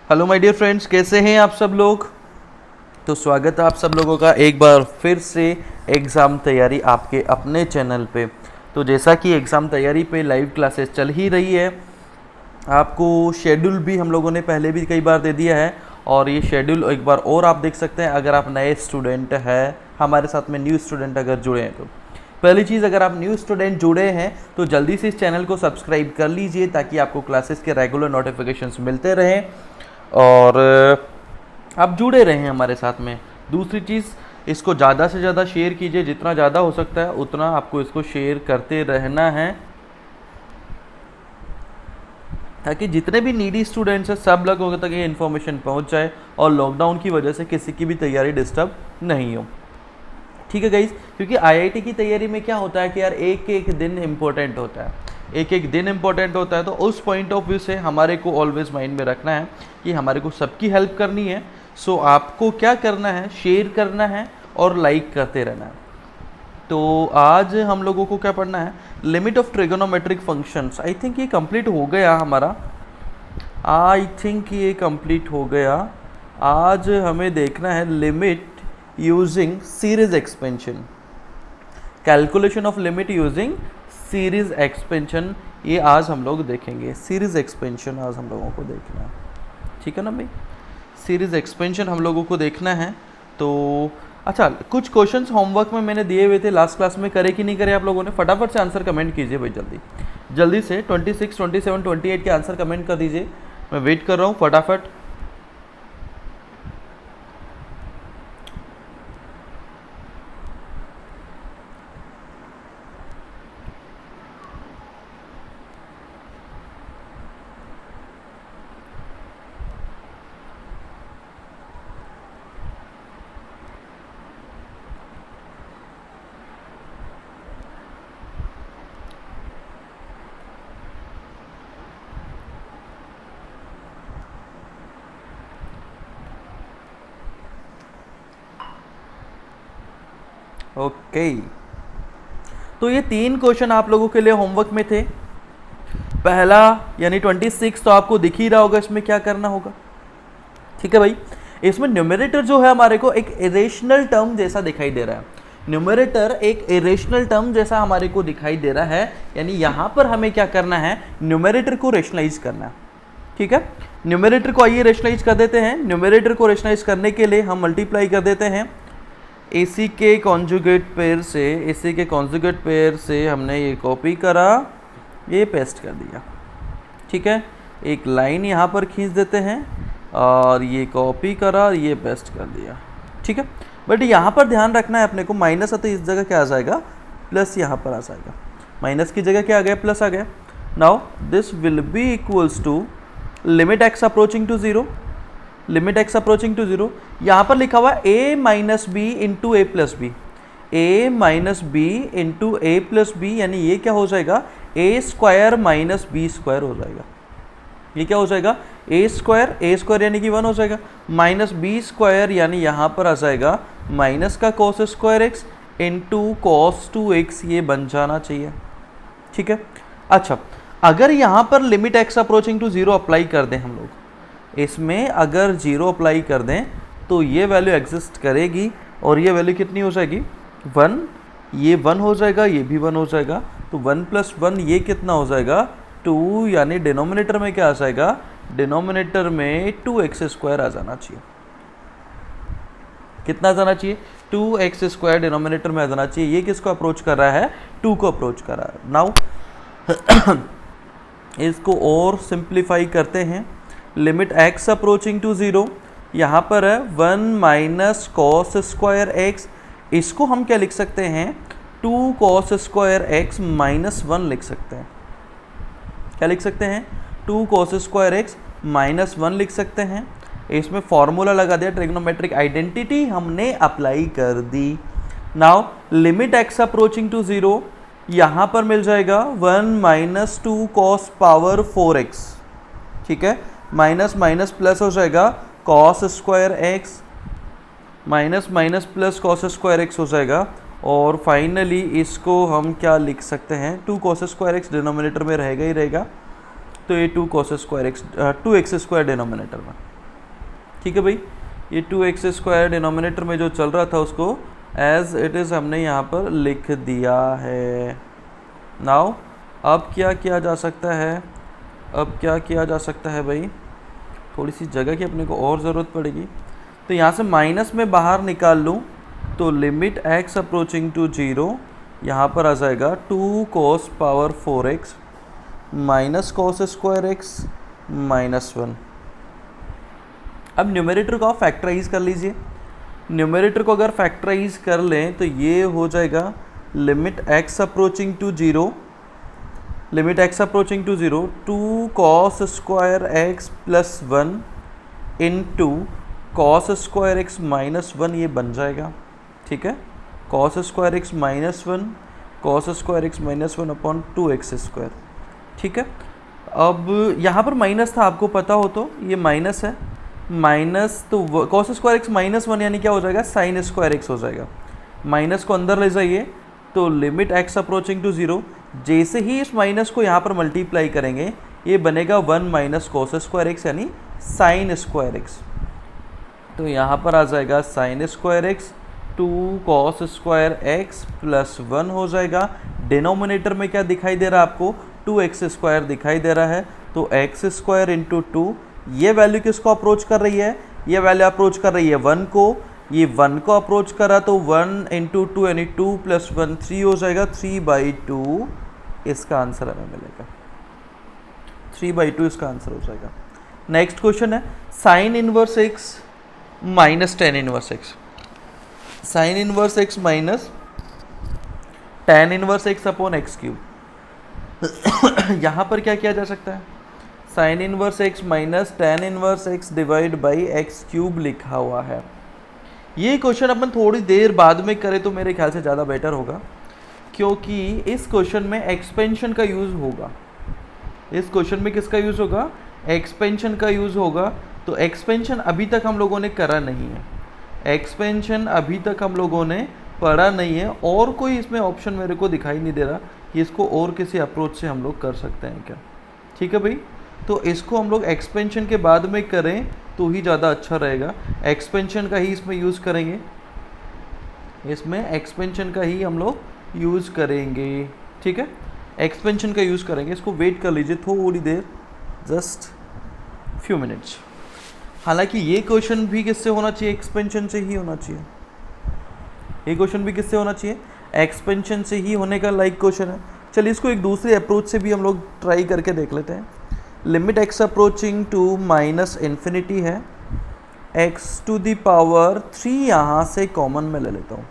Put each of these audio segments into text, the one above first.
Hello my dear friends, कैसे हैं आप सब लोग। तो स्वागत है आप सब लोगों का एक बार फिर से एग्ज़ाम तैयारी आपके अपने चैनल पे। तो जैसा कि एग्ज़ाम तैयारी पे लाइव क्लासेस चल ही रही है, आपको शेड्यूल भी हम लोगों ने पहले भी कई बार दे दिया है और ये शेड्यूल एक बार और आप देख सकते हैं अगर आप नए स्टूडेंट हैं, हमारे साथ में न्यू स्टूडेंट अगर जुड़े हैं। तो पहली चीज़, अगर आप न्यू स्टूडेंट जुड़े हैं तो जल्दी से इस चैनल को सब्सक्राइब कर लीजिए ताकि आपको क्लासेस के रेगुलर नोटिफिकेशंस मिलते रहें और आप जुड़े रहें हमारे साथ में। दूसरी चीज़, इसको ज़्यादा से ज़्यादा शेयर कीजिए, जितना ज़्यादा हो सकता है उतना आपको इसको शेयर करते रहना है ताकि जितने भी नीडी स्टूडेंट्स हैं सब लोगों तक ये इन्फॉर्मेशन पहुंच जाए और लॉकडाउन की वजह से किसी की भी तैयारी डिस्टर्ब नहीं हो। ठीक है गाइज, क्योंकि आईआईटी की तैयारी में क्या होता है कि यार एक एक दिन इम्पोर्टेंट होता है, एक एक दिन इम्पोर्टेंट होता है। तो उस पॉइंट ऑफ व्यू से हमारे को ऑलवेज माइंड में रखना है कि हमारे को सबकी हेल्प करनी है। सो आपको क्या करना है, शेयर करना है और लाइक करते रहना है। तो आज हम लोगों को क्या पढ़ना है, limit of trigonometric functions. I think ये कंप्लीट हो गया हमारा, आई थिंक ये कंप्लीट हो गया। आज हमें देखना है limit using series expansion, calculation of limit using series expansion. ये आज हम लोग देखेंगे, सीरीज एक्सपेंशन आज हम लोगों को देखना है। ठीक है ना भाई, सीरीज एक्सपेंशन हम लोगों को देखना है। तो अच्छा, कुछ क्वेश्चंस होमवर्क में मैंने दिए हुए थे लास्ट क्लास में, करे कि नहीं करे आप लोगों ने? फटाफट से आंसर कमेंट कीजिए भाई, जल्दी से 26, 27, 28 के आंसर कमेंट कर दीजिए। मैं वेट कर रहा हूँ, फटाफट। ओके, तो ये 3 क्वेश्चन आप लोगों के लिए होमवर्क में थे। पहला यानी 26 तो आपको दिख ही रहा होगा, इसमें क्या करना होगा। ठीक है भाई, इसमें न्यूमरेटर जो है हमारे को एक इरेशनल टर्म जैसा दिखाई दे रहा है। न्यूमरेटर एक इरेशनल टर्म जैसा हमारे को दिखाई दे रहा है, यानी यहाँ पर हमें क्या करना है, न्यूमरेटर को रेशनलाइज करना है। ठीक है, न्यूमरेटर को आइए रेशनलाइज कर देते हैं। न्यूमरेटर को रेशनलाइज करने के लिए हम मल्टीप्लाई कर देते हैं AC के कॉन्जुगेट पेयर से। AC के कॉन्जुगेट पेयर से हमने ये कॉपी करा, ये पेस्ट कर दिया। ठीक है, एक लाइन यहाँ पर खींच देते हैं और ये कॉपी करा, ये पेस्ट कर दिया। ठीक है, बट यहाँ पर ध्यान रखना है अपने को, माइनस है तो इस जगह क्या आ जाएगा, प्लस यहाँ पर आ जाएगा। माइनस की जगह क्या आ गया, प्लस आ गया। Now this will be equals to limit x approaching to 0, limit x approaching to 0। यहाँ पर लिखा हुआ a minus b into a plus b, a minus b into a plus b, यानी ये क्या हो जाएगा, a square minus b square हो जाएगा। ये क्या हो जाएगा, ए स्क्वायर यानी कि 1 हो जाएगा, माइनस बी स्क्वायर यानी यहाँ पर आ जाएगा माइनस का cos square x into cos 2x, ये बन जाना चाहिए। ठीक है, अच्छा अगर यहाँ पर limit x approaching to 0 apply कर दें हम लोग, इसमें अगर 0 अप्लाई कर दें तो ये वैल्यू एग्जिस्ट करेगी और ये वैल्यू कितनी हो जाएगी, 1। ये 1 हो जाएगा, ये भी 1 हो जाएगा, तो 1 + 1 ये कितना हो जाएगा, 2, यानी डिनोमिनेटर में क्या आ जाएगा, डिनोमिनेटर में 2x² आ जाना चाहिए। कितना आ जाना चाहिए, 2x² डिनोमिनेटर में आ जाना चाहिए। ये किसको अप्रोच कर रहा है, 2 को अप्रोच कर रहा है। नाउ इसको और सिंप्लीफाई करते हैं। लिमिट x अप्रोचिंग टू 0, यहाँ पर है 1 माइनस कॉस स्क्वायर एक्स, इसको हम क्या लिख सकते हैं, 2 कॉस स्क्वायर एक्स माइनस 1 लिख सकते हैं। क्या लिख सकते हैं, 2 कॉस स्क्वायर एक्स माइनस 1 लिख सकते हैं। इसमें फॉर्मूला लगा दिया, ट्रिग्नोमेट्रिक आइडेंटिटी हमने अप्लाई कर दी। Now limit x approaching to 0, यहाँ पर मिल जाएगा 1 माइनस 2 कॉस पावर 4x। ठीक है, माइनस माइनस प्लस हो जाएगा, cos square x minus minus plus cos square x हो जाएगा। और फाइनली इसको हम क्या लिख सकते हैं, 2 कॉस स्क्वायर एक्स डिनोमिनेटर में रहेगा ही रहेगा, तो ये 2 cos square x 2x² denominator में। ठीक है भाई, ये 2x² डिनोमिनेटर में जो चल रहा था उसको एज इट इज़ हमने यहाँ पर लिख दिया है। नाउ अब क्या किया जा सकता है, अब क्या किया जा सकता है भाई, थोड़ी सी जगह की अपने को और ज़रूरत पड़ेगी। तो यहाँ से माइनस में बाहर निकाल लूँ तो लिमिट x अप्रोचिंग टू 0 यहाँ पर आ जाएगा 2 cos power 4x minus cos square x minus 1। अब न्यूमरेटर को आप फैक्टराइज कर लीजिए। न्यूमरेटर को अगर फैक्टराइज कर लें तो ये हो जाएगा limit x approaching to 0, limit x approaching to 0 2 cos square x plus 1 into cos square x minus 1, ये बन जाएगा। ठीक है, cos square x minus 1 cos square x minus 1 upon 2x²। ठीक है, अब यहाँ पर माइनस था, आपको पता हो तो ये माइनस है, माइनस तो cos स्क्वायर x माइनस 1 यानी क्या हो जाएगा, साइन स्क्वायर x हो जाएगा। माइनस को अंदर ले जाइए तो लिमिट x अप्रोचिंग टू 0, जैसे ही इस माइनस को यहाँ पर मल्टीप्लाई करेंगे ये बनेगा 1 माइनस cos स्क्वायर x यानी साइन स्क्वायर x। तो यहाँ पर आ जाएगा sine square x 2 cos square x plus 1 हो जाएगा। डिनोमिनेटर में क्या दिखाई दे रहा है आपको, 2x² दिखाई दे रहा है, तो x² इंटू 2, ये वैल्यू किसको अप्रोच कर रही है, ये वैल्यू अप्रोच कर रही है 1 को, ये 1 को अप्रोच करा तो 1 इंटू 2 यानी 2 प्लस 1 3 हो जाएगा, 3/2 इसका आंसर हमें मिलेगा, 3/2 इसका आंसर हो जाएगा। नेक्स्ट क्वेश्चन है sine inverse x minus tan inverse x, sine inverse x minus tan inverse x upon x³। यहाँ पर क्या किया जा सकता है, sine inverse x minus tan inverse x divide by x³ लिखा हुआ है। ये क्वेश्चन अपन थोड़ी देर बाद में करें तो मेरे ख्याल से ज़्यादा बेटर होगा, क्योंकि इस क्वेश्चन में एक्सपेंशन का यूज़ होगा। इस क्वेश्चन में किसका यूज़ होगा, एक्सपेंशन का यूज़ होगा। तो एक्सपेंशन अभी तक हम लोगों ने करा नहीं है, एक्सपेंशन अभी तक हम लोगों ने पढ़ा नहीं है, और कोई इसमें ऑप्शन मेरे को दिखाई नहीं दे रहा कि इसको और किसी अप्रोच से हम लोग कर सकते हैं क्या। ठीक है भाई, तो इसको हम लोग एक्सपेंशन के बाद में करें तो ही ज़्यादा अच्छा रहेगा। एक्सपेंशन का ही इसमें यूज़ करेंगे, इसमें एक्सपेंशन का ही हम लोग यूज़ करेंगे। ठीक है, एक्सपेंशन का यूज़ करेंगे। इसको वेट कर लीजिए थोड़ी देर, जस्ट फ्यू मिनट्स। हालांकि ये क्वेश्चन भी किससे होना चाहिए, एक्सपेंशन से ही होना चाहिए। ये क्वेश्चन भी किससे होना चाहिए, एक्सपेंशन से ही होने का लाइक क्वेश्चन है। चलिए इसको एक दूसरे अप्रोच से भी हम लोग ट्राई करके देख लेते हैं। Limit x approaching to minus infinity है, x⁻³ यहाँ से कॉमन में ले लेता हूँ।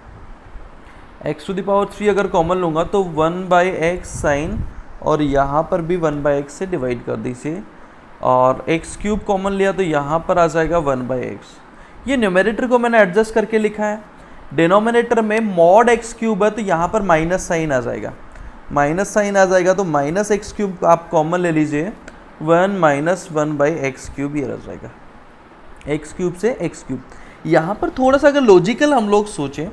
x⁻³ अगर कॉमन लूँगा तो 1/x साइन, और यहाँ पर भी 1/x से डिवाइड कर दीजिए, और x³ कॉमन लिया तो यहाँ पर आ जाएगा 1/x। ये न्यूमरेटर को मैंने एडजस्ट करके लिखा है। डिनोमिनेटर में मॉड x³ है तो यहाँ पर माइनस साइन आ जाएगा, माइनस साइन आ जाएगा, तो माइनस x³ आप कॉमन ले लीजिए, 1 माइनस 1/x³ ये रह जाएगा, x³ से x³। यहाँ पर थोड़ा सा अगर लॉजिकल हम लोग सोचें,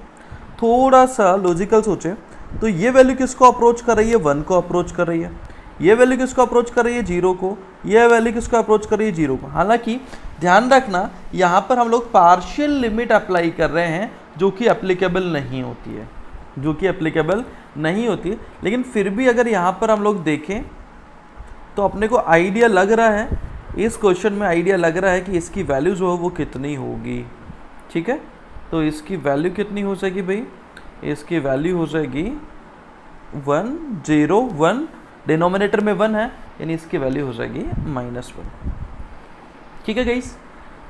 थोड़ा सा लॉजिकल सोचें, तो ये वैल्यू किसको अप्रोच कर रही है, 1 को अप्रोच कर रही है। ये वैल्यू किसको अप्रोच कर रही है, 0 को। ये वैल्यू किसको अप्रोच कर रही है, 0 को। हालांकि ध्यान रखना यहाँ पर हम लोग पार्शियल लिमिट अप्लाई कर रहे हैं, जो कि एप्लीकेबल नहीं होती है, जो कि एप्लीकेबल नहीं होती है। लेकिन फिर भी अगर यहाँ पर हम लोग देखें तो अपने को आइडिया लग रहा है, इस क्वेश्चन में आइडिया लग रहा है कि इसकी वैल्यू जो है वो कितनी होगी। ठीक है, तो इसकी वैल्यू कितनी हो जाएगी भाई, इसकी वैल्यू हो जाएगी 1 0 1, डिनोमिनेटर में 1 है यानी इसकी वैल्यू हो जाएगी -1। ठीक है गाइस,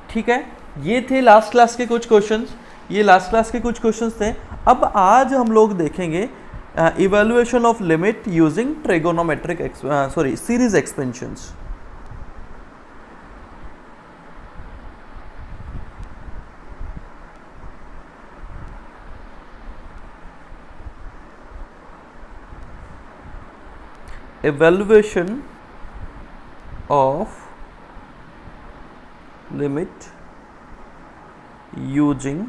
ठीक है, ये थे लास्ट क्लास के कुछ क्वेश्चंस, ये लास्ट क्लास के कुछ क्वेश्चंस थे। अब आज हम लोग देखेंगे evaluation of limit using trigonometric series expansions. evaluation of limit using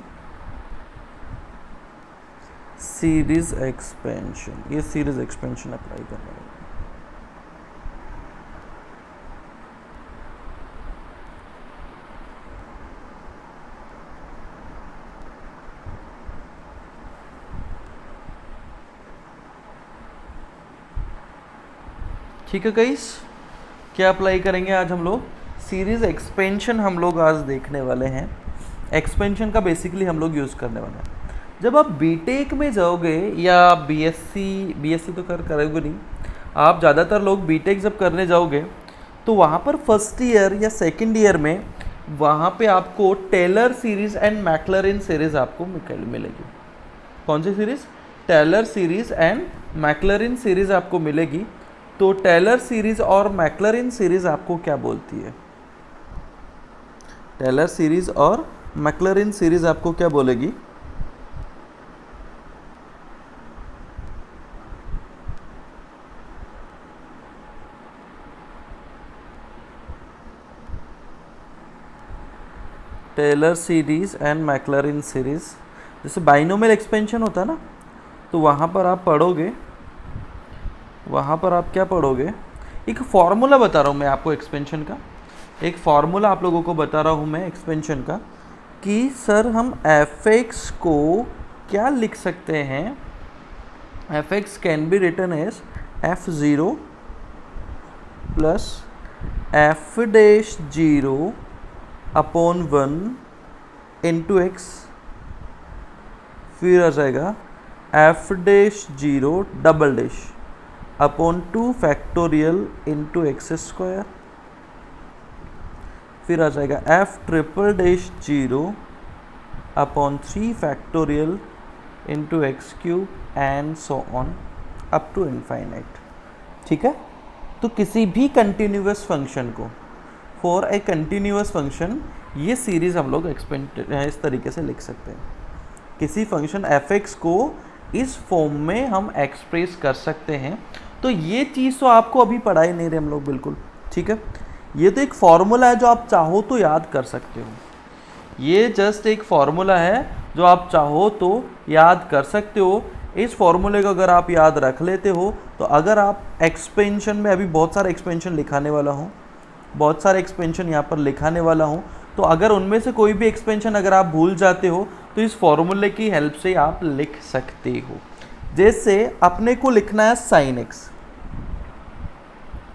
series expansion, ये series expansion अप्लाई करना है। ठीक है गाइस, क्या अप्लाई करेंगे आज हम लोग? सीरीज एक्सपेंशन हम लोग आज देखने वाले हैं। एक्सपेंशन का बेसिकली हम लोग यूज़ करने वाले हैं। जब आप बीटेक में जाओगे या बीएससी तो करोगे नहीं, आप ज़्यादातर लोग बीटेक जब करने जाओगे तो वहाँ पर फर्स्ट ईयर या सेकंड ईयर में वहाँ पे आपको Taylor series and Maclaurin series आपको मिलेगी। कौन सी series? Taylor series and Maclaurin series आपको मिलेगी। तो टेलर सीरीज़ और मैक्लरिन सीरीज़ आपको क्या बोलती है? टेलर सीरीज़ और मैक्लरिन सीरीज़ आपको क्या बोलेगी? Taylor series and Maclaurin series, जैसे बाइनोमियल एक्सपेंशन होता है ना, तो वहाँ पर आप पढ़ोगे, वहाँ पर आप क्या पढ़ोगे? एक फॉर्मूला बता रहा हूँ मैं आपको एक्सपेंशन का, एक फॉर्मूला आप लोगों को बता रहा हूँ मैं एक्सपेंशन का, कि सर हम fx को क्या लिख सकते हैं? fx can be written as f0 plus f dash 0 upon 1 into x, फिर आ जाएगा f dash 0 double dash upon 2 factorial into x square, फिर आ जाएगा f triple dash 0 upon 3 factorial into x cube and so on up to infinite. ठीक है, तो किसी भी कंटिन्यूअस फंक्शन को, फॉर ए कंटिन्यूअस फंक्शन, ये सीरीज़ हम लोग इस तरीके से लिख सकते हैं। किसी फंक्शन fx को इस फॉर्म में हम एक्सप्रेस कर सकते हैं। तो ये चीज़ तो आपको अभी पढ़ा ही नहीं रहे हम लोग बिल्कुल। ठीक है, ये तो एक फॉर्मूला है जो आप चाहो तो याद कर सकते हो। ये जस्ट एक फॉर्मूला है जो आप चाहो तो याद कर सकते हो। इस फॉर्मूले को अगर आप याद रख लेते हो तो अगर आप एक्सपेंशन में, अभी बहुत सारे एक्सपेंशन लिखाने वाला हूँ, बहुत सारे एक्सपेंशन यहाँ पर लिखाने वाला हूँ, तो अगर उनमें से कोई भी एक्सपेंशन अगर आप भूल जाते हो तो इस फॉर्मूले की हेल्प से आप लिख सकते हो। जैसे अपने को लिखना है साइन एक्स,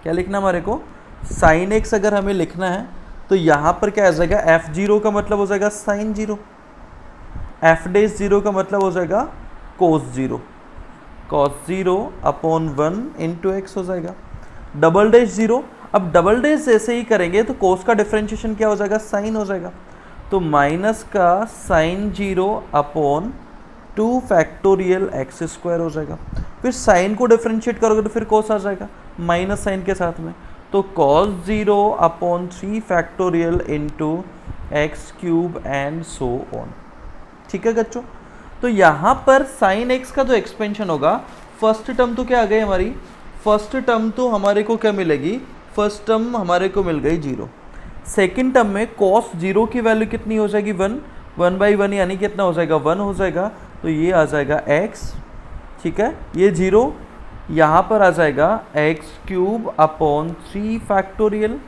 क्या लिखना हमारे को? साइन एक्स अगर हमें लिखना है तो यहाँ पर क्या आ जाएगा? f0 का मतलब हो जाएगा साइन 0, f डैश 0 का मतलब हो जाएगा कोस 0, कॉस 0 अपॉन 1 इंटू एक्स हो जाएगा, डबल डैश 0। अब डबल डैश जैसे ही करेंगे तो कोस का डिफरेंशिएशन क्या हो जाएगा? साइन हो जाएगा, तो माइनस का sine 0 upon 2 factorial x square हो जाएगा। फिर साइन को डिफरेंशिएट करोगे तो फिर कोस आ जाएगा माइनस साइन के साथ में, तो cos 0 upon 3 factorial into x cube and so on. ठीक है बच्चों, तो यहाँ पर साइन एक्स का जो एक्सपेंशन होगा, फर्स्ट टर्म तो क्या आ गई हमारी? फर्स्ट टर्म तो हमारे को क्या मिलेगी? फर्स्ट टर्म हमारे को मिल गई 0। सेकेंड टर्म में कॉस 0 की वैल्यू कितनी हो जाएगी? 1/1 यानी कितना हो जाएगा? 1 हो जाएगा, तो ये आ जाएगा x। ठीक है, ये 0 यहाँ पर आ जाएगा एक्स क्यूब अपॉन 3 फैक्टोरियल।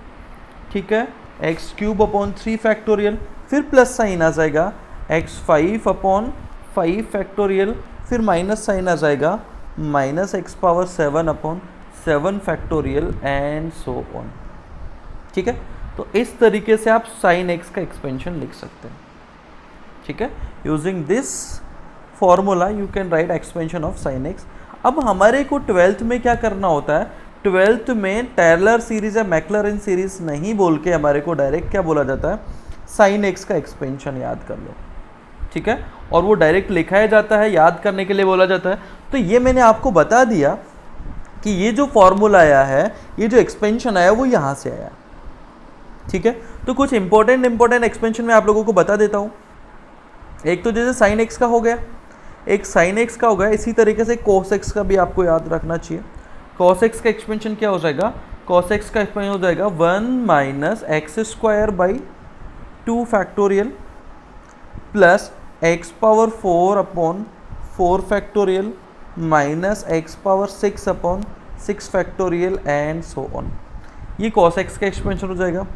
ठीक है, एक्स क्यूब अपॉन 3 फैक्टोरियल, फिर प्लस साइन आ जाएगा x5 अपॉन 5 फैक्टोरियल, फिर माइनस साइन आ जाएगा minus x power 7 upon 7 factorial and so on. ठीक है, तो इस तरीके से आप साइन एक्स का एक्सपेंशन लिख सकते हैं। ठीक है, using this formula you can write expansion of sine x. अब हमारे को 12th में क्या करना होता है? 12th में टेलर सीरीज या मैक्लरिन सीरीज नहीं बोल के हमारे को डायरेक्ट क्या बोला जाता है? साइन एक्स का एक्सपेंशन याद कर लो। ठीक है, और वो डायरेक्ट लिखाया जाता है, याद करने के लिए बोला जाता है। तो ये मैंने आपको बता दिया कि ये जो फॉर्मूला आया है, ये जो एक्सपेंशन आया वो यहाँ से आया। ठीक है, तो कुछ इंपॉर्टेंट एक्सपेंशन मैं आप लोगों को बता देता हूँ। एक तो जैसे साइन एक्स का हो गया, एक साइन एक्स का हो गया, इसी तरीके से कोस एक्स का भी आपको याद रखना चाहिए। कोस एक्स का एक्सपेंशन क्या हो जाएगा? कोस एक्स का एक्सपेंशन हो जाएगा 1 minus x square by 2 factorial plus x power 4 upon 4 factorial minus x power 6 upon 6 factorial and so on. ये कॉस एक्स का एक्सपेंशन हो जाएगा।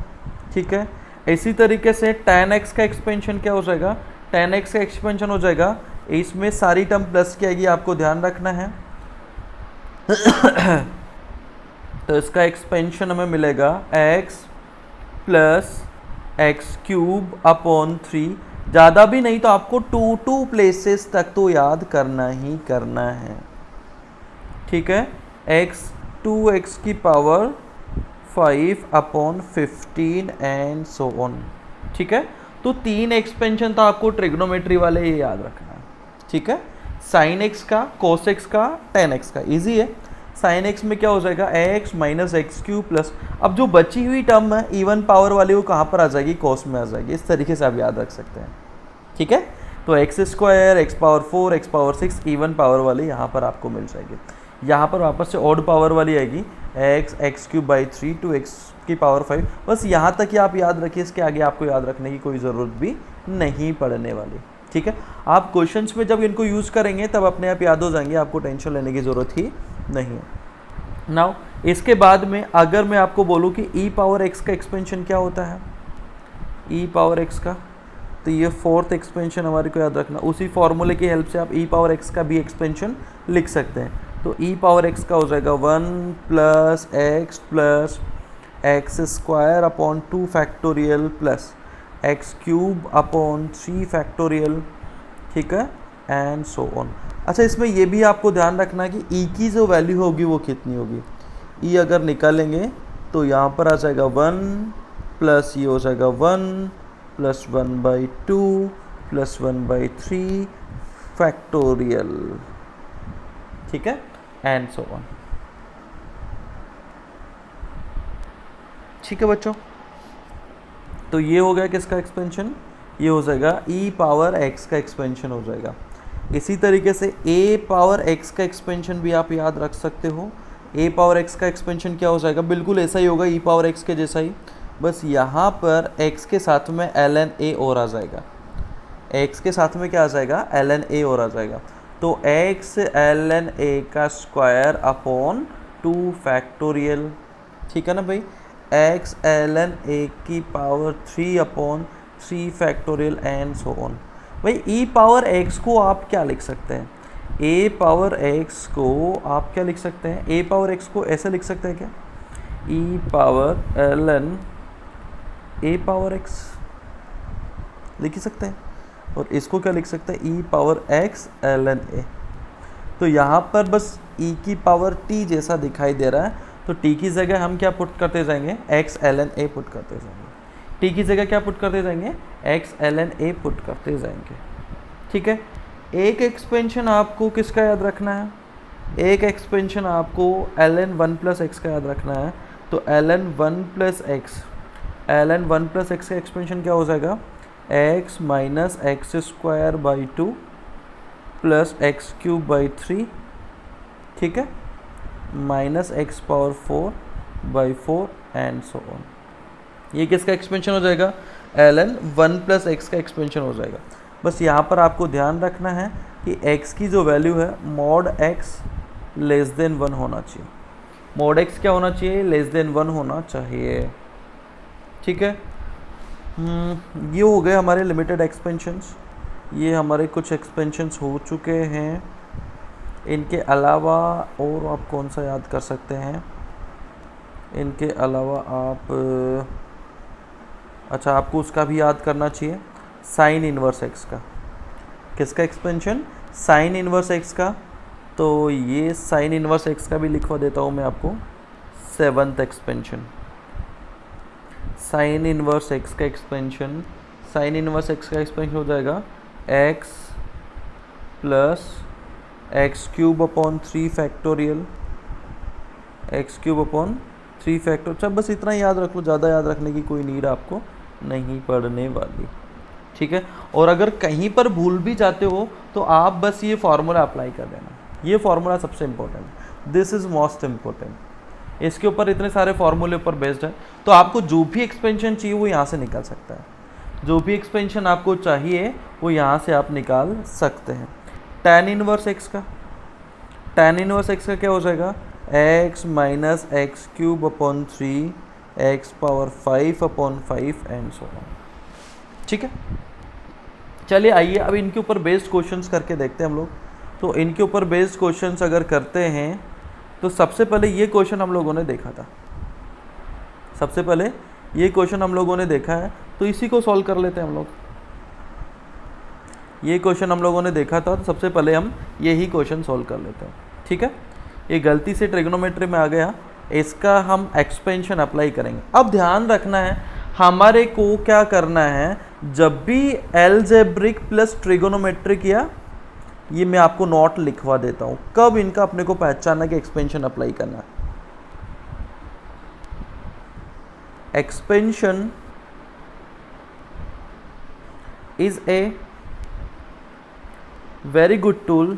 ठीक है, इसी तरीके से tan एक्स का एक्सपेंशन क्या हो जाएगा? tan एक्स का एक्सपेंशन हो जाएगा, इसमें सारी टर्म प्लस की आएगी, आपको ध्यान रखना है। तो इसका एक्सपेंशन हमें मिलेगा x plus x cube upon 3। ज़्यादा भी नहीं तो आपको 2 प्लेसेस तक तो याद करना ही करना है, ठीक है। x 2x की power 5 upon 15 and so on, ठीक है। तो 3 एक्सपेंशन तो आपको ट्रिग्नोमेट्री वाले ये याद रखना है, ठीक है। साइन एक्स का, कोस एक्स का, टेन एक्स का, इजी है। साइन एक्स में क्या हो जाएगा, x minus x cube plus, अब जो बची हुई टर्म है इवन पावर वाली वो कहाँ पर आ जाएगी, कोस में आ जाएगी। इस तरीके से आप याद रख सकते हैं, ठीक है। तो x square, x power 4, x power 6 even power वाली यहाँ पर आपको मिल जाएगी। यहाँ पर वापस से ऑड पावर वाली आएगी x, x cube by 3 to x की पावर 5। बस यहाँ तक ही आप याद रखिए, इसके आगे आपको याद रखने की कोई ज़रूरत भी नहीं पड़ने वाली, ठीक है। आप क्वेश्चंस में जब इनको यूज़ करेंगे तब अपने आप याद हो जाएंगे, आपको टेंशन लेने की ज़रूरत ही नहीं है। नाउ इसके बाद में अगर मैं आपको बोलूँ कि ई पावर एक्स का एक्सपेंशन क्या होता है, ई पावर एक्स का, तो ये फोर्थ एक्सपेंशन हमारे को याद रखना। उसी फॉर्मूले की हेल्प से आप ई पावर एक्स का भी एक्सपेंशन लिख सकते हैं। तो ई पावर एक्स का हो जाएगा 1 plus x square upon 2 factorial plus x cube upon 3 factorial, ठीक है, एंड सो ऑन। अच्छा, इसमें ये भी आपको ध्यान रखना है कि ई की जो वैल्यू होगी वो कितनी होगी। ई अगर निकालेंगे तो यहाँ पर आ जाएगा 1 प्लस ये हो जाएगा 1 प्लस 1/2 प्लस 1/3 फैक्टोरियल, ठीक है, एंड सो ऑन। ठीक है बच्चों, तो ये हो गया किसका एक्सपेंशन, ये हो जाएगा ई पावर एक्स का एक्सपेंशन हो जाएगा। इसी तरीके से ए पावर एक्स का एक्सपेंशन भी आप याद रख सकते हो। ए पावर एक्स का एक्सपेंशन क्या हो जाएगा, बिल्कुल ऐसा ही होगा, ई पावर एक्स के जैसा ही, बस यहाँ पर x के साथ में ln a और आ जाएगा। x के साथ में क्या आ जाएगा, ln a और आ जाएगा। तो x ln a का स्क्वायर अपॉन 2 फैक्टोरियल, ठीक है ना भाई, x ln a की power 3 upon 3 factorial and so on. भाई e पावर x को आप क्या लिख सकते हैं, a पावर x को आप क्या लिख सकते हैं, a पावर x को ऐसे लिख सकते हैं क्या, e power ln a power x लिख सकते हैं, और इसको क्या लिख सकते हैं, e power x ln a। तो यहाँ पर बस e की पावर t जैसा दिखाई दे रहा है, तो t की जगह हम क्या पुट करते जाएंगे, x ln a पुट करते जाएंगे। t की जगह क्या पुट करते जाएंगे, x ln a पुट करते जाएंगे, ठीक है। एक एक्सपेंशन आपको किसका याद रखना है, एक एक्सपेंशन आपको ln 1 प्लस एक्स का याद रखना है। तो ln 1 plus x, ln 1 plus x का एक्सपेंशन क्या हो जाएगा, x minus x square by 2 plus x cube by 3, ठीक है, minus x power 4 by 4 and so on. ये किसका एक्सपेंशन हो जाएगा, ln 1 प्लस एक्स का एक्सपेंशन हो जाएगा। बस यहाँ पर आपको ध्यान रखना है कि x की जो वैल्यू है मॉड x लेस देन 1 होना चाहिए। मॉड x क्या होना चाहिए, लेस देन 1 होना चाहिए, ठीक है। ये हो गए हमारे लिमिटेड एक्सपेंशंस, ये हमारे कुछ एक्सपेंशंस हो चुके हैं। इनके अलावा और आप कौन सा याद कर सकते हैं, इनके अलावा आप अच्छा आपको उसका भी याद करना चाहिए, साइन इनवर्स एक्स का, किसका एक्सपेंशन, साइन इनवर्स एक्स का। तो ये साइन इनवर्स एक्स का भी लिखवा देता हूँ मैं आपको, 7th expansion, sign inverse x का एक्सपेंशन, साइन इनवर्स एक्स का एक्सपेंशन हो जाएगा x plus x cube upon 3 factorial, x cube upon 3 factorial. अच्छा बस इतना याद रख लो, ज़्यादा याद रखने की कोई नीड आपको नहीं पड़ने वाली, ठीक है। और अगर कहीं पर भूल भी जाते हो तो आप बस ये फार्मूला अप्लाई कर देना, ये फार्मूला सबसे important, this is most important. इसके ऊपर इतने सारे फार्मूले ऊपर बेस्ड है, तो आपको जो भी एक्सपेंशन चाहिए वो यहाँ से निकल सकता है, जो भी एक्सपेंशन आपको चाहिए वो यहाँ से आप निकाल सकते हैं। tan इनवर्स एक्स का, tan इनवर्स एक्स का क्या हो जाएगा, x minus x cube upon 3 x power 5 upon 5 and so on, ठीक है। चलिए आइए अब इनके ऊपर बेस्ड क्वेश्चंस करके देखते हैं हम लोग। तो इनके ऊपर बेस्ड क्वेश्चंस अगर करते हैं तो सबसे पहले ये क्वेश्चन हम लोगों ने देखा था, सबसे पहले ये क्वेश्चन हम लोगों ने देखा है, तो इसी को सॉल्व कर लेते हैं हम लोग। ये क्वेश्चन हम लोगों ने देखा था, तो सबसे पहले हम यही क्वेश्चन सॉल्व कर लेते हैं। ठीक है, ये गलती से ट्रिग्नोमेट्री में आ गया, इसका हम एक्सपेंशन अप्लाई करेंगे। अब ध्यान रखना है हमारे को क्या करना है, जब भी एलजेब्रिक प्लस ट्रिगोनोमेट्रिक, या ये मैं आपको नोट लिखवा देता हूं, कब इनका अपने को पहचानना कि एक्सपेंशन अप्लाई करना है। Expansion is a very good tool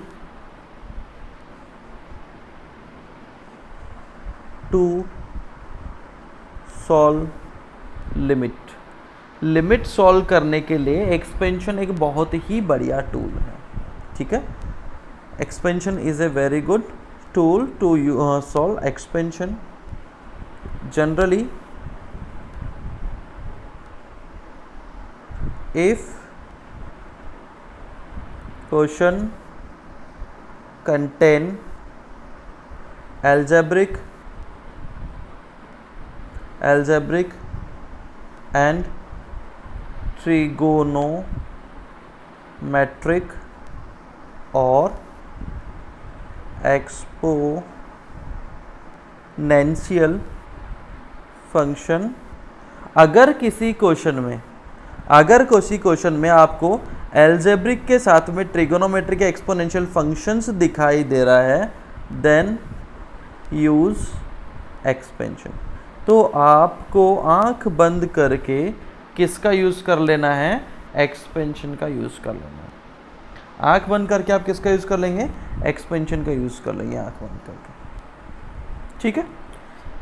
to solve limit solve करने के लिए एक्सपेंशन एक बहुत ही बढ़िया टूल है। ठीक है, expansion is a very good tool to solve expansion. Generally if question contain algebraic and trigonometric or exponential function, अगर किसी क्वेश्चन में आपको एल्जेब्रिक के साथ में ट्रिगोनोमेट्रिक या एक्सपोनेंशियल फंक्शंस दिखाई दे रहा है, देन यूज एक्सपेंशन। तो आपको आंख बंद करके किसका यूज कर लेना है, एक्सपेंशन का यूज कर लेना है। आंख बंद करके आप किसका यूज कर लेंगे, एक्सपेंशन का यूज कर लेंगे आंख बंद करके। ठीक है,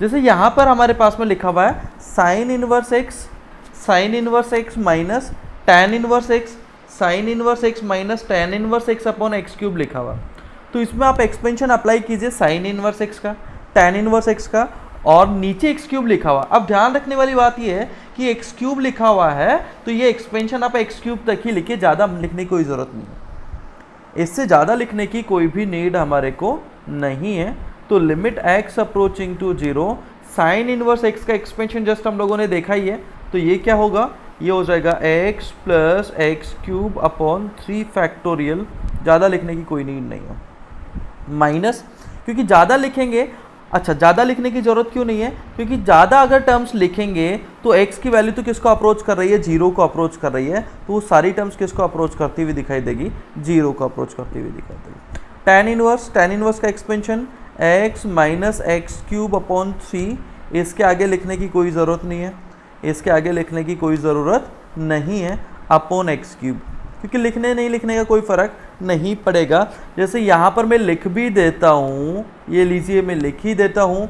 जैसे यहां पर हमारे पास में लिखा हुआ है sign inverse x minus tan inverse x, sign inverse x minus tan inverse x upon x cube लिखा हुआ। तो इसमें आप एक्सपेंशन अप्लाई कीजिए साइन इनवर्स एक्स का, टैन इनवर्स एक्स का, और नीचे एक्स क्यूब लिखा हुआ। अब ध्यान रखने वाली बात यह है कि एक्स क्यूब लिखा हुआ है, तो ये एक्सपेंशन आप एक्स क्यूब तक ही लिखिए, ज़्यादा लिखने की कोई ज़रूरत नहीं है, इससे ज़्यादा लिखने की कोई भी नीड हमारे को नहीं है। तो limit x approaching to 0, sine inverse x का एक्सपेंशन जस्ट हम लोगों ने देखा ही है, तो ये क्या होगा, ये हो जाएगा x plus x cube upon 3 factorial, ज़्यादा लिखने की कोई नीड नहीं है। माइनस, क्योंकि ज़्यादा लिखेंगे, अच्छा ज़्यादा लिखने की ज़रूरत क्यों नहीं है, क्योंकि ज़्यादा अगर टर्म्स लिखेंगे तो x की वैल्यू तो किसको अप्रोच कर रही है, 0 को अप्रोच कर रही है, तो वो सारी टर्म्स किसको अप्रोच करती हुई दिखाई देगी, 0 को अप्रोच करती हुई दिखाई देगी। टैन इनवर्स का expansion x minus x cube upon 3, इसके आगे लिखने की कोई ज़रूरत नहीं है, इसके आगे लिखने की कोई ज़रूरत नहीं है, अपॉन एक्स क्यूब, क्योंकि लिखने नहीं लिखने का कोई फ़र्क नहीं पड़ेगा। जैसे यहाँ पर मैं लिख भी देता हूँ, ये लीजिए मैं लिख ही देता हूँ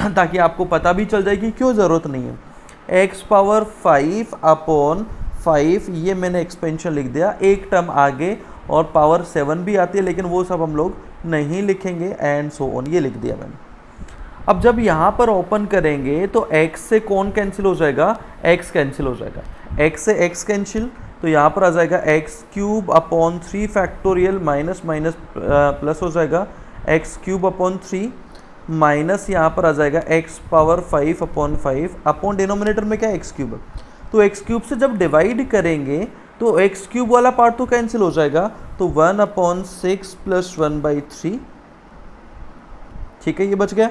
ताकि आपको पता भी चल जाए कि क्यों ज़रूरत नहीं है। एक्स पावर 5 अपॉन 5, ये मैंने एक्सपेंशन लिख दिया, एक टर्म आगे और पावर 7 भी आती है, लेकिन वो सब हम लोग नहीं लिखेंगे, एंड सो ऑन, ये लिख दिया मैंने। अब जब यहाँ पर ओपन करेंगे तो x से कौन कैंसिल हो जाएगा, x कैंसिल हो जाएगा, x से x कैंसिल, तो यहाँ पर आ जाएगा x cube upon 3 factorial, minus minus plus हो जाएगा एक्स क्यूब अपॉन 3, माइनस यहाँ पर आ जाएगा x power 5 upon 5, upon denominator में क्या एक्स क्यूब है, तो एक्स क्यूब से जब डिवाइड करेंगे तो एक्स क्यूब वाला पार्ट तो कैंसिल हो जाएगा, तो 1 अपॉन 6 प्लस 1/3। ठीक है, ये बच गया।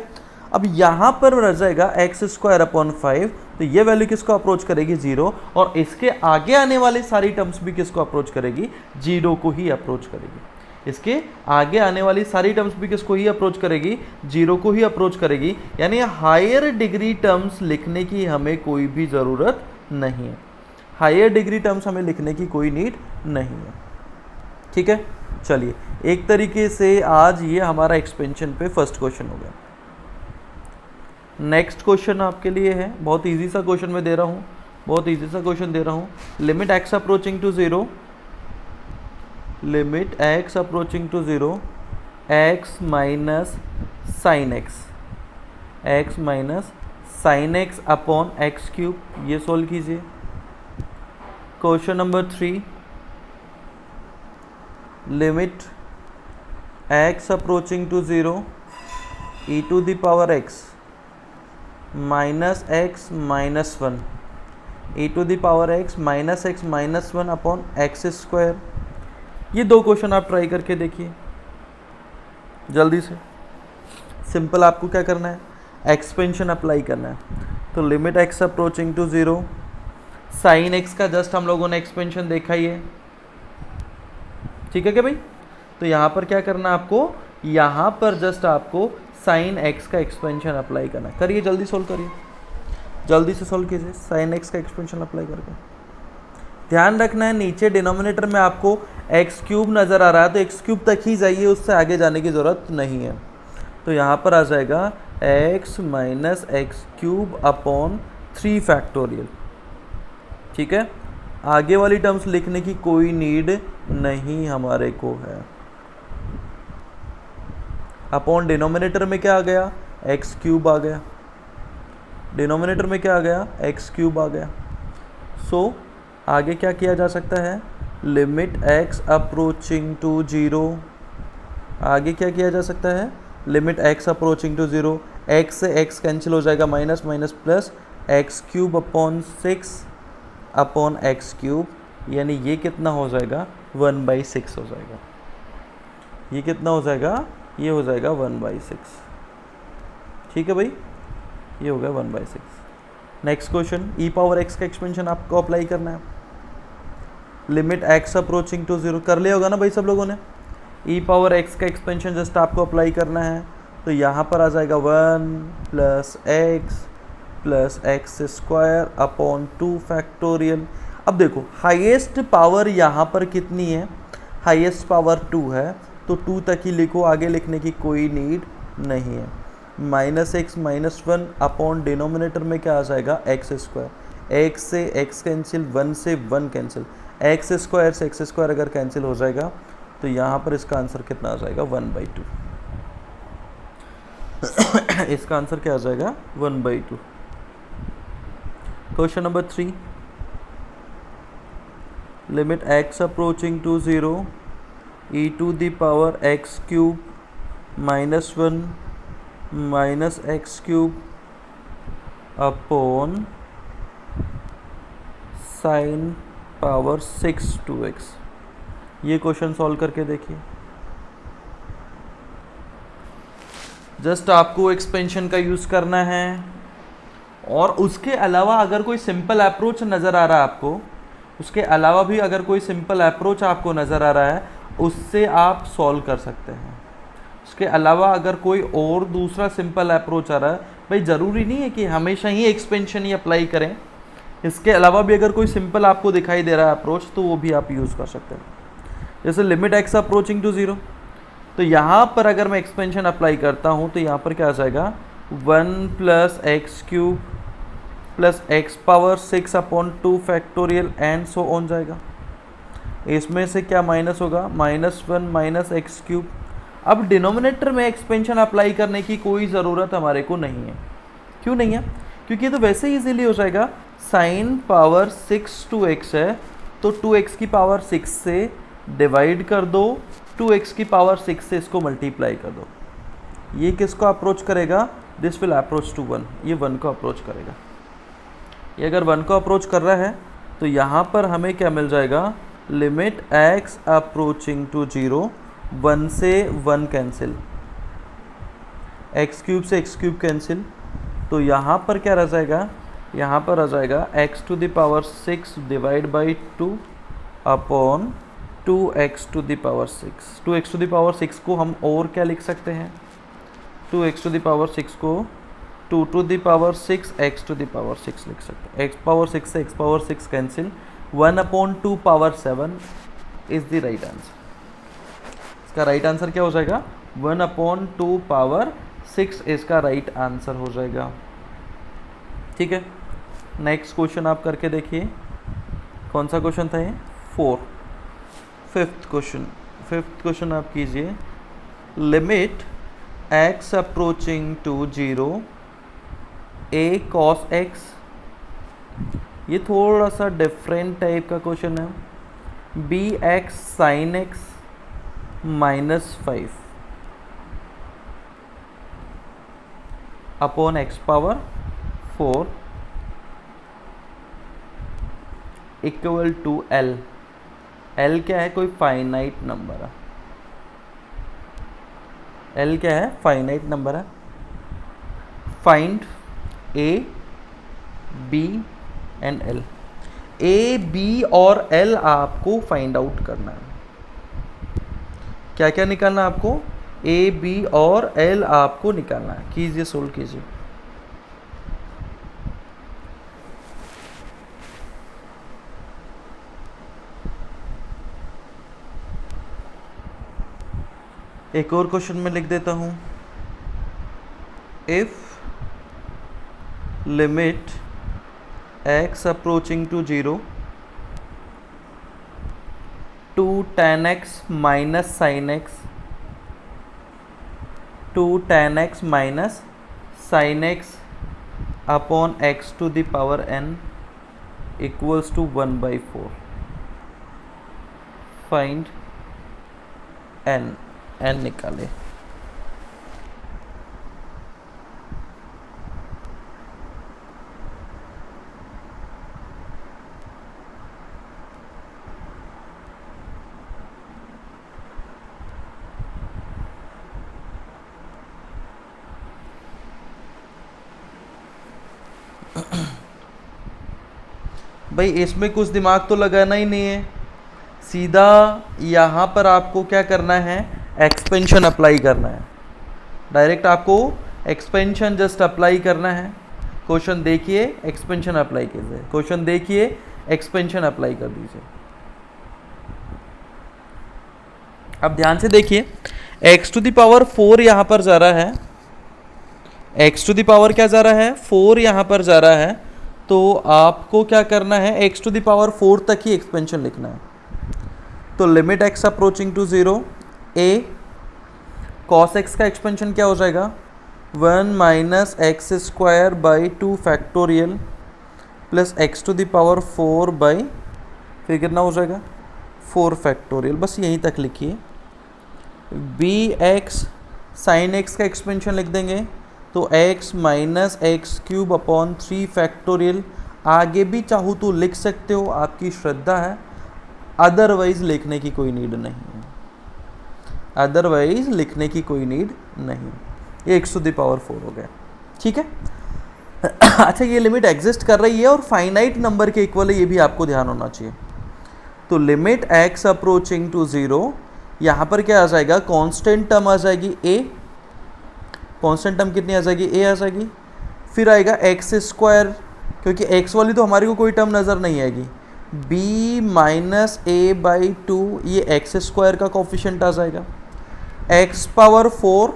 अब यहाँ पर रह जाएगा एक्स स्क्वायर अपॉन 5, तो ये वैल्यू किसको अप्रोच करेगी, 0, और इसके आगे आने वाली सारी टर्म्स भी किसको अप्रोच करेगी, 0 को ही अप्रोच करेगी। इसके आगे आने वाली सारी टर्म्स भी किसको ही अप्रोच करेगी, 0 को ही अप्रोच करेगी, यानी हायर डिग्री टर्म्स लिखने की हमें कोई भी ज़रूरत नहीं है, हायर डिग्री टर्म्स हमें लिखने की कोई नीड नहीं है। ठीक है, चलिए एक तरीके से आज ये हमारा एक्सपेंशन पे फर्स्ट क्वेश्चन हो गया। नेक्स्ट क्वेश्चन आपके लिए है, बहुत इजी सा क्वेश्चन मैं दे रहा हूँ, बहुत इजी सा क्वेश्चन दे रहा हूँ। Limit x approaching to 0, limit x approaching to 0, x minus sine x, x minus sine x upon x cube, ये सोल्व कीजिए। Question number 3, limit x approaching to 0, e to the power x minus x minus one, e to the power x minus one upon x square. ये दो question आप try करके देखिए जल्दी से। Simple आपको क्या करना है, एक्सपेंशन अप्लाई करना है। तो limit x approaching to zero, sine x का जस्ट हम लोगों ने एक्सपेंशन देखा ही है, ठीक है क्या भाई। तो यहाँ पर क्या करना है आपको, यहाँ पर जस्ट आपको साइन एक्स का एक्सपेंशन अप्लाई करना है। करिए जल्दी सोल्व करिए, जल्दी से सोल्व कीजिए साइन एक्स का एक्सपेंशन अप्लाई करके। ध्यान रखना है नीचे डिनोमिनेटर में आपको एक्स क्यूब नज़र आ रहा है तो एक्स क्यूब तक ही जाइए, उससे आगे जाने की ज़रूरत नहीं है। तो यहाँ पर आ जाएगा x minus x cube upon 3 factorial, ठीक है। आगे वाली टर्म्स लिखने की कोई नीड नहीं हमारे को है। अपॉन डिनोमिनेटर में क्या आ गया, एक्स क्यूब आ गया, डिनोमिनेटर में क्या आ गया, एक्स क्यूब आ गया। सो आगे क्या किया जा सकता है, limit x approaching to zero, आगे क्या किया जा सकता है, limit x approaching to zero, x से एक्स कैंसिल हो जाएगा, minus minus plus x cube upon 6 upon x cube, यानी ये कितना हो जाएगा 1/6 हो जाएगा। ये कितना हो जाएगा, ये हो जाएगा 1/6, ठीक है भाई, ये हो गया 1/6। Next question, e power x का एक्सपेंशन आपको अप्लाई करना है। Limit x approaching to zero कर लिया होगा ना भाई सब लोगों ने। ई पावर एक्स का एक्सपेंशन जस्ट आपको अप्लाई करना है। तो यहाँ पर आ जाएगा 1 plus x square upon 2 factorial. अब देखो हाईएस्ट पावर यहाँ पर कितनी है, हाईएस्ट पावर 2 है, तो 2 तक ही लिखो, आगे लिखने की कोई नीड नहीं है। Minus x minus one upon denominator में क्या आ जाएगा, एक्स स्क्वायर, एक्स से एक्स कैंसिल, 1 से 1 कैंसिल, एक्स स्क्वायर से एक्स स्क्वायर अगर कैंसिल हो जाएगा तो यहाँ पर इसका आंसर कितना आ जाएगा 1/2। इसका आंसर क्या आ जाएगा 1/2। Question number 3, limit x approaching to zero, e to the power x cube minus 1 minus x cube upon sine power 6 2x। ये क्वेश्चन सॉल्व करके देखिए। जस्ट आपको एक्सपेंशन का यूज़ करना है, और उसके अलावा अगर कोई सिंपल अप्रोच नज़र आ रहा है आपको, उसके अलावा भी अगर कोई सिंपल अप्रोच आपको नज़र आ रहा है उससे आप सॉल्व कर सकते हैं। उसके अलावा अगर कोई और दूसरा सिंपल अप्रोच आ रहा है, भाई ज़रूरी नहीं है कि हमेशा ही एक्सपेंशन ही अप्लाई करें, इसके अलावा भी अगर कोई सिंपल आपको दिखाई दे रहा है अप्रोच तो वो भी आप यूज़ कर सकते हैं। जैसे limit x approaching to zero, तो यहाँ पर अगर मैं एक्सपेंशन अप्लाई करता हूँ तो यहाँ पर क्या आ जाएगा 1 plus x cube plus x power 6 upon 2 factorial and so on जाएगा। इसमें से क्या माइनस होगा, -1 माइनस एक्स क्यूब। अब डिनोमिनेटर में एक्सपेंशन अप्लाई करने की कोई ज़रूरत हमारे को नहीं है। क्यों नहीं है, क्योंकि ये तो वैसे ही इजीली हो जाएगा। साइन पावर 6 2x है तो 2x की पावर 6 से डिवाइड कर दो, 2x की पावर 6 से इसको मल्टीप्लाई कर दो। ये किसको अप्रोच करेगा, दिस विल अप्रोच टू 1, ये 1 को अप्रोच करेगा। ये अगर 1 को अप्रोच कर रहा है तो यहाँ पर हमें क्या मिल जाएगा, लिमिट x अप्रोचिंग टू 0, 1 से 1 कैंसिल, एक्स क्यूब से एक्स क्यूब कैंसिल, तो यहाँ पर क्या रह जाएगा, यहाँ पर आ जाएगा x to the power 6 divide by 2 upon 2x to the power 6। 2x to the power 6 को हम और क्या लिख सकते हैं, 2x टू द पावर 6 को 2 to the power 6 x to the power 6 लिख सकते हैं। x पावर 6 से x power 6 cancel, 1 upon 2 power 7 is the right answer. इसका राइट आंसर क्या हो जाएगा, 1 अपॉन 2 पावर 6 इसका राइट आंसर हो जाएगा। ठीक है, नेक्स्ट क्वेश्चन आप करके देखिए, कौन सा क्वेश्चन था ये, 4, फिफ्थ क्वेश्चन आप कीजिए। Limit x approaching to 0, a cos x, ये थोड़ा सा डिफरेंट टाइप का क्वेश्चन है, b x sin x -5। Upon x power 4 equal to l. L क्या है? कोई फाइनाइट नंबर है। एल क्या है? फाइनाइट नंबर है। Find a b and l. A b और एल आपको फाइंड आउट करना है। क्या क्या निकालना है आपको? ए बी और एल आपको निकालना है। कीजिए, सोल्व कीजिए। एक और क्वेश्चन में लिख देता हूं। If limit x approaching to 0 two tan x minus sine x two tan x minus sine x upon x to the power n equals to 1/4। Find n। n निकाले। भाई इसमें कुछ दिमाग तो लगाना ही नहीं है, सीधा यहाँ पर आपको क्या करना है? एक्सपेंशन अप्लाई करना है। डायरेक्ट आपको एक्सपेंशन जस्ट अप्लाई करना है। क्वेश्चन देखिए, एक्सपेंशन अप्लाई कीजिए। क्वेश्चन देखिए, एक्सपेंशन अप्लाई कर दीजिए। अब ध्यान से देखिए, x टू द पावर 4 यहाँ पर जा रहा है। x टू द पावर क्या जा रहा है? 4 यहाँ पर जा रहा है। तो आपको क्या करना है? x टू द पावर 4 तक ही एक्सपेंशन लिखना है। तो limit x approaching to 0 a cos x का एक्सपेंशन क्या हो जाएगा? 1 minus x square by 2 factorial plus x to the power 4 by, फिर कितना हो जाएगा? 4 फैक्टोरियल। बस यहीं तक लिखिए। bx साइन x का एक्सपेंशन लिख देंगे तो x minus x cube upon 3 factorial. आगे भी चाहो तो लिख सकते हो, आपकी श्रद्धा है, अदरवाइज लिखने की कोई नीड नहीं है। अदरवाइज लिखने की कोई नीड नहीं। ये x टू द पावर 4 हो गया, ठीक है। अच्छा, ये लिमिट एग्जिस्ट कर रही है और फाइनाइट नंबर के इक्वल है, ये भी आपको ध्यान होना चाहिए। तो लिमिट x अप्रोचिंग टू 0, यहाँ पर क्या आ जाएगा? कांस्टेंट टर्म आ जाएगी a। कांस्टेंट टर्म कितनी आ जाएगी? a आ जाएगी। फिर आएगा एक्स स्क्वायर, क्योंकि x वाली तो हमारी को कोई टर्म नज़र नहीं आएगी। b माइनस ए बाई 2, ये एक्स स्क्वायर का कोफिशिएंट आ जाएगा। x पावर 4,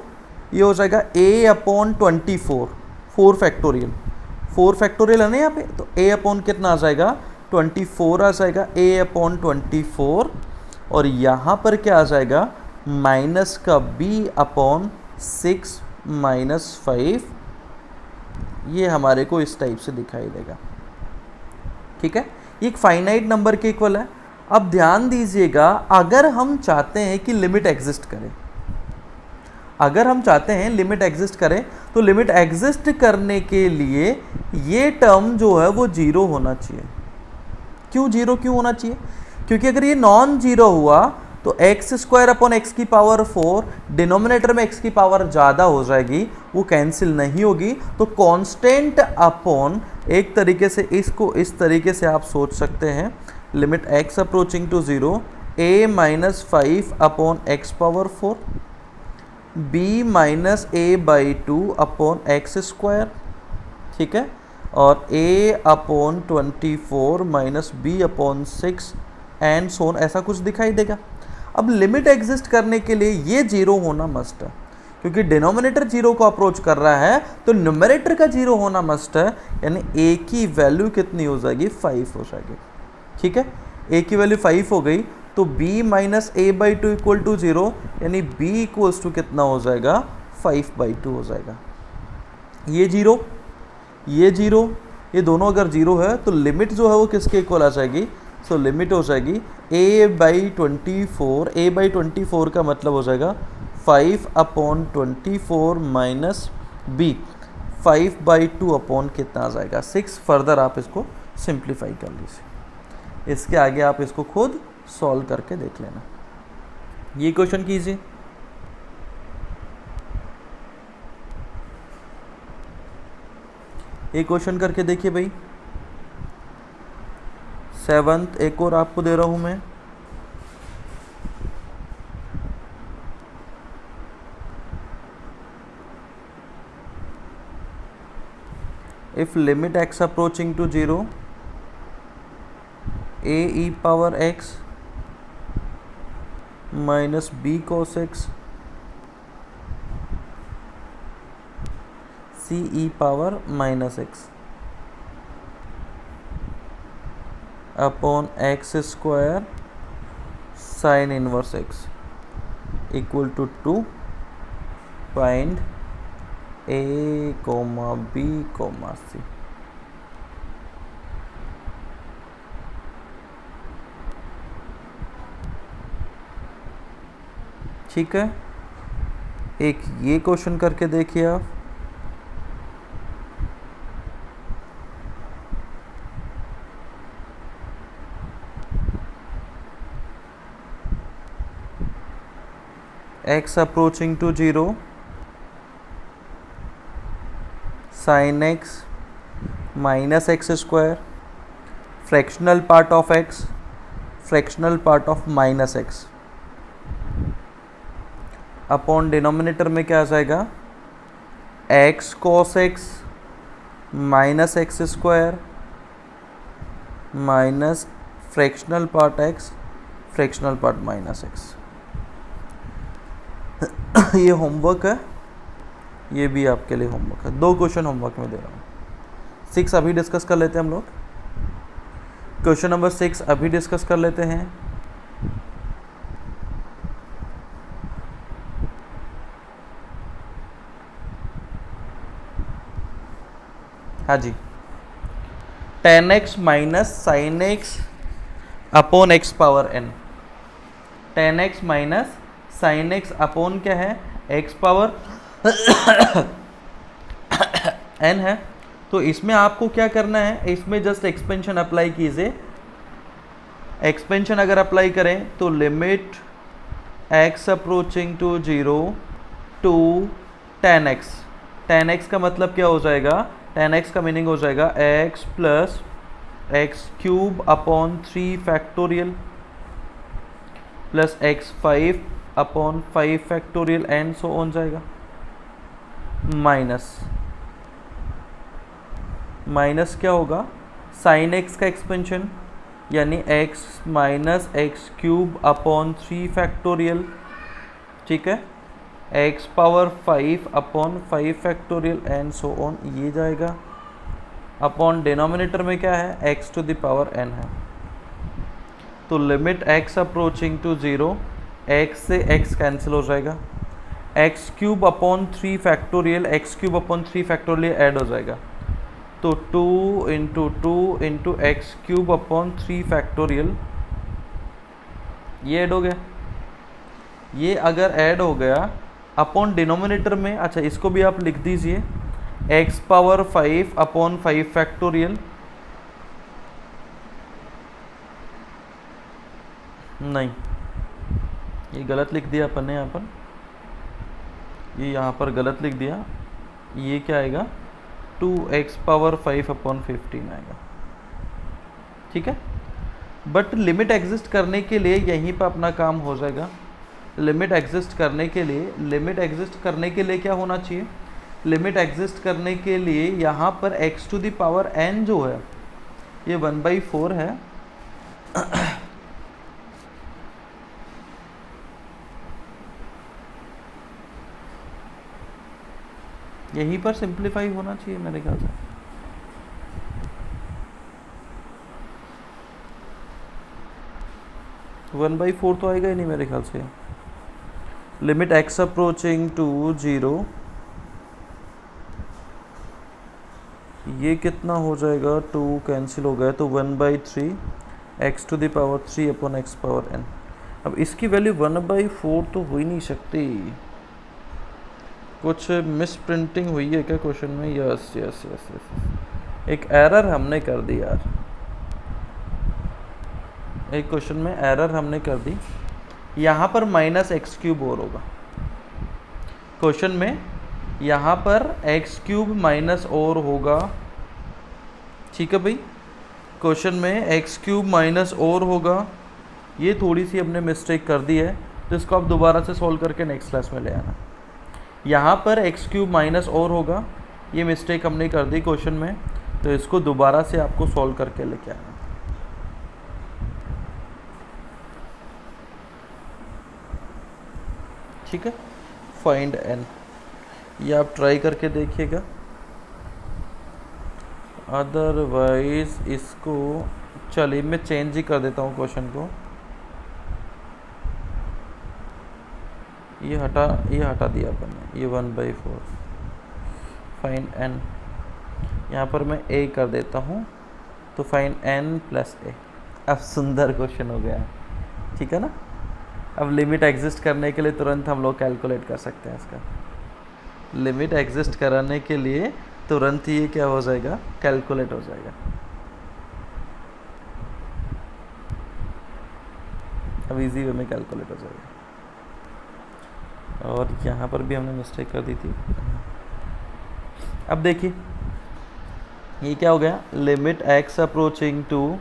ये हो जाएगा a अपॉन 24, 4 फैक्टोरियल। 4 फैक्टोरियल है ना यहाँ पे, तो a अपॉन कितना आ जाएगा? 24 आ जाएगा, a अपॉन 24। और यहाँ पर क्या आ जाएगा? माइनस का b अपॉन 6 माइनस 5। ये हमारे को इस टाइप से दिखाई देगा, ठीक है। ये एक फाइनाइट नंबर के इक्वल है। अब ध्यान दीजिएगा, अगर हम चाहते हैं कि लिमिट एग्जिस्ट करे, अगर हम चाहते हैं लिमिट एग्जिस्ट करे, तो लिमिट एग्जिस्ट करने के लिए ये टर्म जो है वो 0 होना चाहिए। क्यों 0 क्यों होना चाहिए? क्योंकि अगर ये नॉन जीरो हुआ तो एक्स स्क्वायर अपॉन एक्स की पावर 4, डिनोमिनेटर में एक्स की पावर ज़्यादा हो जाएगी, वो कैंसिल नहीं होगी। तो कांस्टेंट अपॉन, एक तरीके से इसको इस तरीके से आप सोच सकते हैं, limit x approaching to 0 a minus 5 upon x power 4, b minus a by 2 upon x square, ठीक है, और a upon 24 minus b upon 6 and so on, ऐसा कुछ दिखाई देगा। अब लिमिट एग्जिस्ट करने के लिए ये 0 होना मस्ट है, क्योंकि डिनोमिनेटर 0 को अप्रोच कर रहा है तो न्यूमरेटर का 0 होना मस्ट है। यानी a की वैल्यू कितनी हो जाएगी? 5 हो जाएगी, ठीक है। a की वैल्यू 5 हो गई तो b minus a by 2 equal to 0, यानी b इक्वल्स टू कितना हो जाएगा? 5/2 हो जाएगा। ये 0, ये 0, ये दोनों अगर 0 है तो लिमिट जो है वो किसके इक्वल आ जाएगी? सो लिमिट हो जाएगी a बाई 24, a बाई 24 का मतलब हो जाएगा 5 अपॉन 24 माइनस b। 5/2 अपॉन कितना आ जाएगा 6। फर्दर आप इसको सिंप्लीफाई कर लीजिए, इसके आगे आप इसको खुद सॉल्व करके देख लेना। ये क्वेश्चन कीजिए। एक क्वेश्चन करके देखिए भाई। 7th एक और आपको दे रहा हूं मैं। If limit x approaching to 0, a e power x minus b cos x c e power minus x upon x square sin inverse x equal to 2, find a, b, c। ठीक है, एक ये क्वेश्चन करके देखिए आप। x approaching to 0, sin x minus x square, fractional part of x, fractional part of minus x, upon denominator में क्या आ जाएगा x cos x minus x square minus fractional part x, fractional part minus x। ये homework है, ये भी आपके लिए होमवर्क है। 2 क्वेश्चन होमवर्क में दे रहा हूँ। 6 अभी डिस्कस कर लेते हैं हम लोग। क्वेश्चन नंबर 6 अभी डिस्कस कर लेते हैं। हाँ जी, tan x minus sine x upon x power n। tan x minus sine x upon क्या है x पावर n है। तो इसमें आपको क्या करना है, इसमें जस्ट एक्सपेंशन अप्लाई कीजिए। एक्सपेंशन अगर अप्लाई करें तो limit x approaching to 0 two tan x। tan x का मतलब क्या हो जाएगा, tan x का मीनिंग हो जाएगा x plus x cube upon 3 factorial plus x5 upon 5 factorial and so on जाएगा, माइनस क्या होगा साइन x का एक्सपेंशन यानी x minus x cube upon 3 factorial, ठीक है, x power 5 upon 5 factorial and so on ये जाएगा। अपॉन डिनोमिनेटर में क्या है x to the power n है। तो limit x approaching to 0, x से x कैंसिल हो जाएगा, x cube upon 3 factorial, x cube upon 3 factorial add हो जाएगा। तो 2 into 2 into x cube upon 3 factorial ये ऐड हो गया। ये अगर ऐड हो गया अपॉन डिनोमिनेटर में, अच्छा इसको भी आप लिख दीजिए x पावर 5 अपॉन 5 फैक्टोरियल, नहीं ये गलत लिख दिया अपन ने यहाँ पर, ये यहाँ पर गलत लिख दिया। ये क्या आएगा 2x पावर 5 अपॉन 15 आएगा, ठीक है। बट लिमिट एग्जिस्ट करने के लिए यहीं पर अपना काम हो जाएगा। लिमिट एग्जिस्ट करने के लिए, लिमिट एग्जिस्ट करने के लिए क्या होना चाहिए, लिमिट एग्जिस्ट करने के लिए यहाँ पर x to the power n जो है ये 1/4 है। यहीं पर सिंप्लीफाई होना चाहिए मेरे ख्याल से। वन बाई 4 तो आएगा ही नहीं मेरे ख्याल से। लिमिट x अप्रोचिंग टू 0, ये कितना हो जाएगा 2 कैंसिल हो गया तो 1/3 x to the power 3 upon x power n। अब इसकी वैल्यू 1/4 तो हो ही नहीं सकती, कुछ मिस प्रिंटिंग हुई है क्या क्वेश्चन में? यस यस यस यस, एक एरर हमने कर दी यार, एक क्वेश्चन में एरर हमने कर दी। यहाँ पर माइनस एक्स क्यूब और होगा क्वेश्चन में, यहाँ पर एक्स क्यूब माइनस और होगा, ठीक है भाई। क्वेश्चन में एक्स क्यूब माइनस और होगा, ये थोड़ी सी हमने मिस्टेक कर दी है, तो इसको आप दोबारा से सॉल्व करके नेक्स्ट क्लास में ले आना। यहाँ पर एक्स क्यूब माइनस और होगा, ये मिस्टेक हमने कर दी क्वेश्चन में, तो इसको दोबारा से आपको सॉल्व करके लेके आना। ठीक है, फाइंड एन, ये आप ट्राई करके देखिएगा, अदरवाइज इसको चलिए मैं चेंज ही कर देता हूँ क्वेश्चन को, ये हटा दिया अपन ने, ये 1/4 फाइंड एन, यहाँ पर मैं ए कर देता हूँ, तो फाइंड एन प्लस ए। अब सुंदर क्वेश्चन हो गया, ठीक है ना। अब लिमिट एग्जिस्ट करने के लिए तुरंत हम लोग कैलकुलेट कर सकते हैं इसका, लिमिट एग्जिस्ट कराने के लिए तुरंत ये क्या हो जाएगा, कैलकुलेट हो जाएगा। अब इजी वे में कैलकुलेट हो जाएगा। और यहाँ पर भी हमने मिस्टेक कर दी थी। अब देखिए ये क्या हो गया, limit x approaching to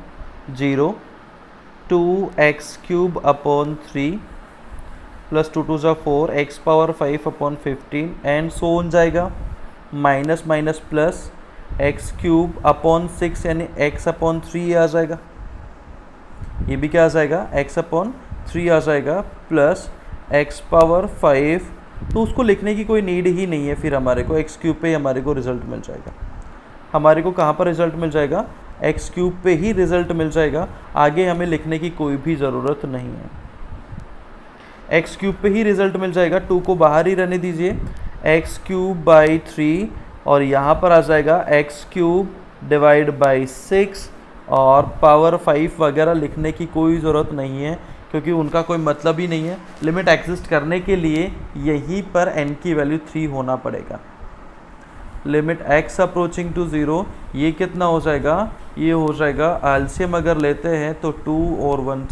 0 2x cube upon 3 plus 2 2 ज़ा 4 x power 5 upon 15 and so on जाएगा, minus minus plus x cube upon 6 यानी x अपॉन 3 आ जाएगा, ये भी क्या आ जाएगा, x अपॉन 3 आ जाएगा, प्लस x पावर 5, तो उसको लिखने की कोई नीड ही नहीं है, फिर हमारे को x क्यूब पे ही हमारे को रिजल्ट मिल जाएगा। हमारे को कहाँ पर रिजल्ट मिल जाएगा, x क्यूब पे ही रिजल्ट मिल जाएगा, आगे हमें लिखने की कोई भी ज़रूरत नहीं है, x क्यूब पे ही रिजल्ट मिल जाएगा। 2 को बाहर ही रहने दीजिए, x क्यूब बाई 3 और यहाँ पर आ जाएगा x क्यूब डिवाइड बाई 6, और पावर 5 वगैरह लिखने की कोई ज़रूरत नहीं है क्योंकि उनका कोई मतलब ही नहीं है। लिमिट एग्जिस्ट करने के लिए यहीं पर n की वैल्यू 3 होना पड़ेगा। लिमिट x अप्रोचिंग टू 0, ये कितना हो जाएगा, ये हो जाएगा, एलसीएम अगर लेते हैं तो 2 और 1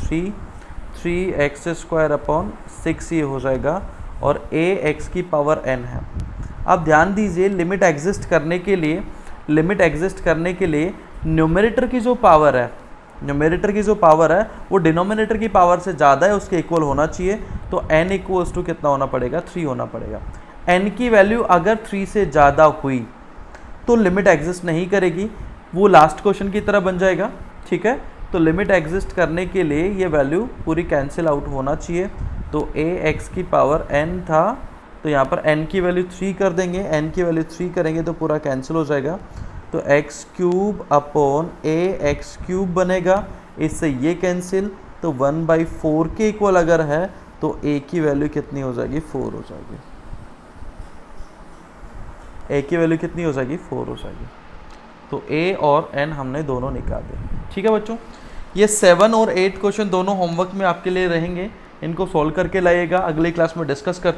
3x² अपॉन 6 ये हो जाएगा, और a x की पावर n है। अब ध्यान दीजिए, लिमिट एग्जिस्ट करने के लिए न्यूमरेटर की जो पावर है, वो डिनोमिनेटर की पावर से ज़्यादा है, उसके इक्वल होना चाहिए, तो n इक्वल्स टू कितना होना पड़ेगा, 3 होना पड़ेगा। n की वैल्यू अगर 3 से ज़्यादा हुई तो लिमिट एग्जिस्ट नहीं करेगी, वो लास्ट क्वेश्चन की तरह बन जाएगा, ठीक है। तो लिमिट एग्जिस्ट करने के लिए ये वैल्यू पूरी कैंसिल आउट होना चाहिए, तो a x की पावर n था, तो यहाँ पर n की वैल्यू 3 कर देंगे, n की वैल्यू 3 करेंगे तो पूरा कैंसिल हो जाएगा, तो x cube upon a x cube बनेगा, इससे ये कैंसिल, तो 1/4 के इक्वल अगर है तो a की वैल्यू कितनी हो जाएगी, 4 हो जाएगी, a की वैल्यू कितनी हो जाएगी, 4 हो जाएगी। तो a और n हमने दोनों निकाल दिए, ठीक है बच्चों। ये 7 और 8 क्वेश्चन दोनों होमवर्क में आपके लिए रहेंगे, इनको सॉल्व करके लाइएगा, अगली क्लास में डिस्कस कर